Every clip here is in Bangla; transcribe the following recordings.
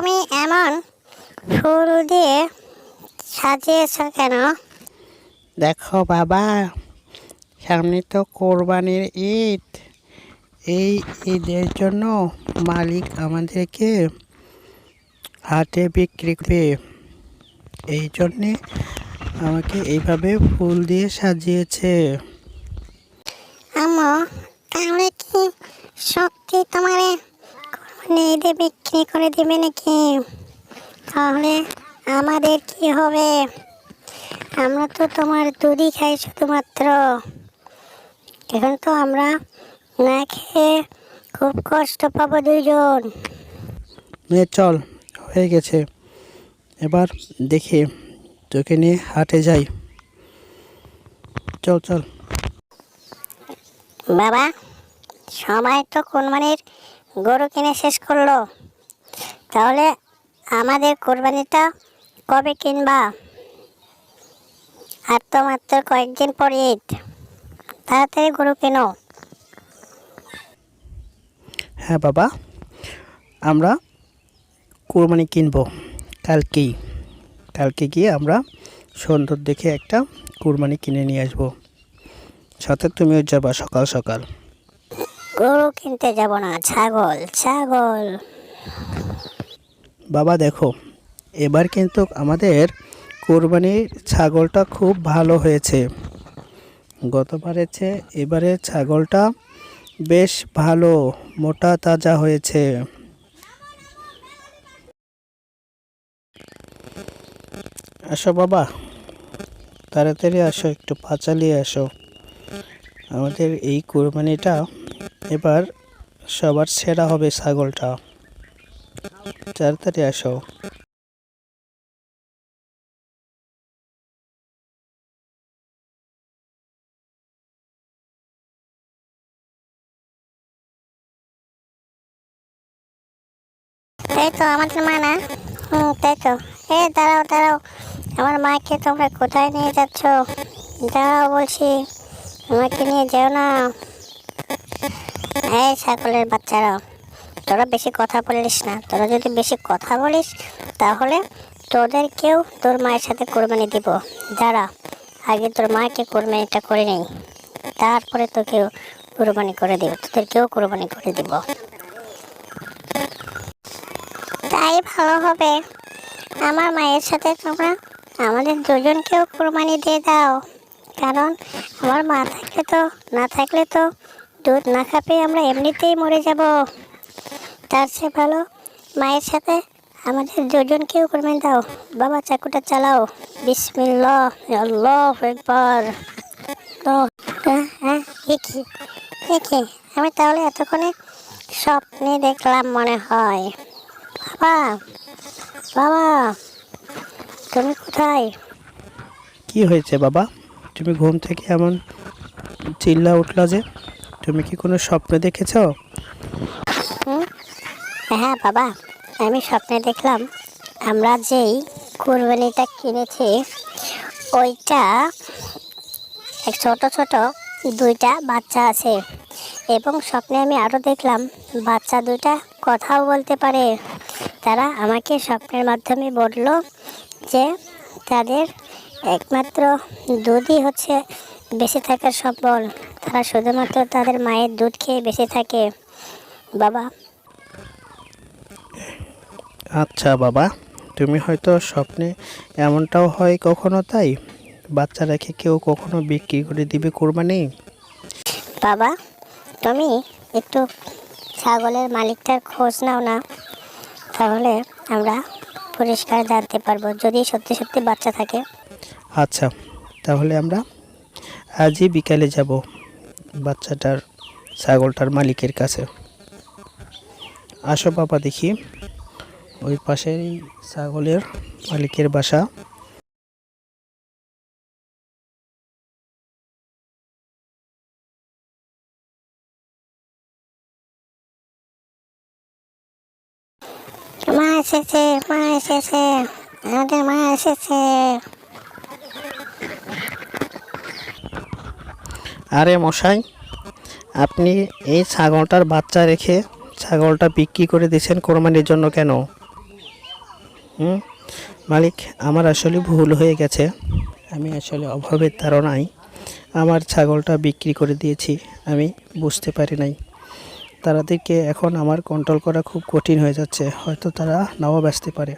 তুমি এমন ফুল দিয়ে সাজিয়েছ কেন? দেখো বাবা, সামনে তো কোরবানির ঈদ। এই ঈদের জন্য মালিক আমাদেরকে হাটে বিক্রি করবে। এই জন্যে আমাকে এইভাবে ফুল দিয়ে সাজিয়েছে। আম্মু, তাহলে কি সত্যি তোমার কোরবানি ঈদে বিক্রি করে দিবে নাকি? তাহলে আমাদের কি হবে? আমরা তো তোমার দুধই খাই শুধুমাত্র। এখন তো আমরা না খেয়ে খুব কষ্ট পাবো দুইজন। চল, হয়ে গেছে। এবার দেখি তোকে নিয়ে হাটে যাই। চল চল। বাবা, সবাই তো কোরবানির গরু কিনে শেষ করলো, তাহলে আমাদের কোরবানিটা কবে কিনবা? আর তো মাত্র কয়েকদিন পর ঈদ, তাড়াতাড়ি গরু কেনো। হ্যাঁ বাবা, আমরা কোরবানি কিনবো কালকেই। কালকে গিয়ে আমরা সুন্দর দেখে একটা কোরবানি কিনে নিয়ে আসবো। সাথে তুমিও যাবা সকাল সকাল। গরু কিনতে যাব না, ছাগল ছাগল। বাবা দেখো, এবার কিন্তু আমাদের কোরবানির ছাগলটা খুব ভালো হয়েছে। গতবারের চেয়ে এবারে ছাগলটা বেশ ভালো, মোটা তাজা হয়েছে। আসো বাবা, তাড়াতাড়ি আসো, একটু পা চালিয়ে আসো। আমাদের এই কোরবানিটা এবার সবার সেরা হবে ছাগলটা। তাড়াতাড়ি আসো। এই তো আমাদের মা না? তাই তো। দাঁড়াও দাঁড়াও, আমার মাকে তোমরা কোথায় নিয়ে যাচ্ছ? দাঁড়াও বলছি, আমাকে নিয়ে যেও না। এই ছাগলের বাচ্চারা, তোরা বেশি কথা বলিস না। তোরা যদি বেশি কথা বলিস তাহলে তোদেরকেও তোর মায়ের সাথে কোরবানি দিব। দাঁড়া, আগে তোর মাকে কোরবানিটা করে নেই, তারপরে তোকেও কোরবানি করে দিব, তোদেরকেও কোরবানি করে দিব। তাই ভালো হবে। আমার মায়ের সাথে তোমরা আমাদের দুজনকেও কোরবানি দিয়ে দাও, কারণ আমার মা থাকলে তো, না থাকলে তো দুধ না খাবে আমরা এমনিতেই মরে যাব। তার চেয়ে ভালো মায়ের সাথে আমাদের দুজনকেও কোরবানি দাও। বাবা চাকুটা চালাও। বিসমিল্লাহ, আল্লাহু আকবার। হ্যাঁ, দেখি দেখি, আমি তাহলে এতক্ষণে স্বপ্নে দেখলাম মনে হয়। বাবা, বাবা, তুমি কোথায়? কি হয়েছে বাবা, তুমি ঘুম থেকে এমন চিল্লা উঠলা যে? তুমি কি কোনো স্বপ্ন দেখেছো? হ্যাঁ বাবা, আমি স্বপ্নে দেখলাম আমরা যেই কোরবানিটা কিনেছি ওইটা এক ছোট ছোট দুইটা বাচ্চা আছে, এবং স্বপ্নে আমি আরও দেখলাম বাচ্চা দুইটা কথাও বলতে পারে। তারা আমাকে স্বপ্নের মাধ্যমে বলল যে তাদের একমাত্র দুধই হচ্ছে বেঁচে থাকার সম্বল। তারা শুধুমাত্র তাদের মায়ের দুধ খেয়ে বেঁচে থাকে। বাবা, আচ্ছা বাবা, তুমি হয়তো স্বপ্নে এমনটাও হয় কখনো, তাই বাচ্চা রেখে কেউ কখনো বিক্রি করে দিবে কোরবানি? বাবা, তুমি একটু ছাগলের মালিকটার খোঁজ নাও না, তাহলে আমরা পরিষ্কার জানতে পারবো যদি সত্যি সত্যি বাচ্চা থাকে। আচ্ছা, তাহলে আমরা আজই বিকালে যাব বাচ্চাটার, ছাগলটার মালিকের কাছে। আসো বাবা, দেখি ওই পাশেই ছাগলের মালিকের বাসা। মা এসেছে, মা এসেছে, আমাদের মা এসেছে। আরে মশাই, আপনি এই ছাগলটার বাচ্চা রেখে ছাগলটা বিক্রি করে দিয়েছেন কোরবানির জন্য কেন? হুম, মালিক, আমার আসলে ভুল হয়ে গেছে। আমি আসলে অভাবের তাড়নায় আমার ছাগলটা বিক্রি করে দিয়েছি। আমি বুঝতে পারি নাই। তাদেরকে এখন আমার কন্ট্রোল করা খুব কঠিন হয়ে যাচ্ছে। হয়তো তারা নাও বেচতে পারে।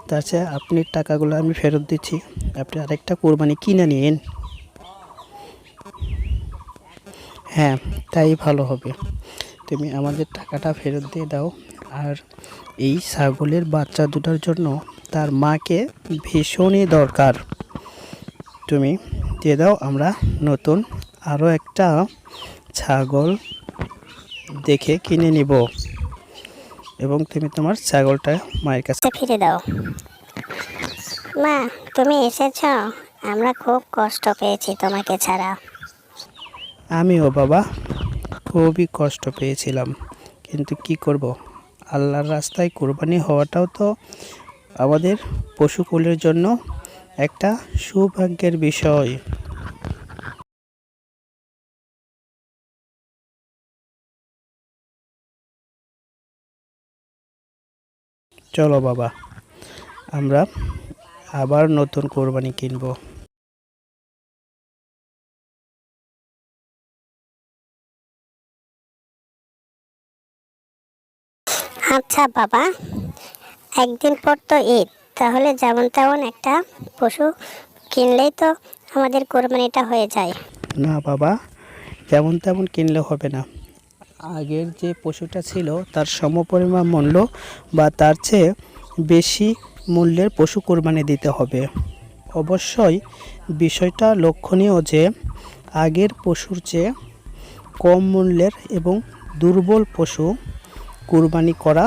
তার চেয়ে আপনি টাকাগুলো আমি ফেরত দিচ্ছি। আপনি আরেকটা কোরবানি কিনে নিন। হ্যাঁ, তাই ভালো হবে। তুমি আমাদের টাকাটা ফেরত দিয়ে দাও। আর এই ছাগলের বাচ্চা দুটার জন্য তার মাকে ভীষণই দরকার। তুমি দিয়ে দাও, আমরা নতুন আরও একটা ছাগল দেখে কিনে নিব এবং তুমি তোমার ছাগলটা মায়ের কাছে। ফিরে দাও। মা, তুমি এসেছ। আমরা খুব কষ্ট পেয়েছি তোমাকে ছাড়া। আমিও বাবা খুবই কষ্ট পেয়েছিলাম, কিন্তু কি করব, আল্লাহর রাস্তায় কোরবানি হওয়াটাও তো আমাদের পশুকুলের জন্য একটা সৌভাগ্যের বিষয়। চলো বাবা, আমরা আবার নতুন কোরবানি কিনবো। আচ্ছা বাবা, একদিন পর তো ঈদ, তাহলে যেমন তেমন একটা পশু কিনলেই তো আমাদের কোরবানিটা হয়ে যায়। না বাবা, যেমন তেমন কিনলে হবে না। আগের যে পশুটা ছিল তার সমপরিমাণ মূল্য বা তার চেয়ে বেশি মূল্যের পশু কোরবানি দিতে হবে। অবশ্যই বিষয়টা লক্ষণীয় যে আগের পশুর চেয়ে কম মূল্যের এবং দুর্বল পশু কোরবানি করা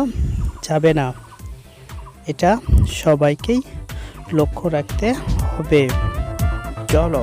যাবে না। এটা সবাইকেই লক্ষ্য রাখতে হবে। চলো।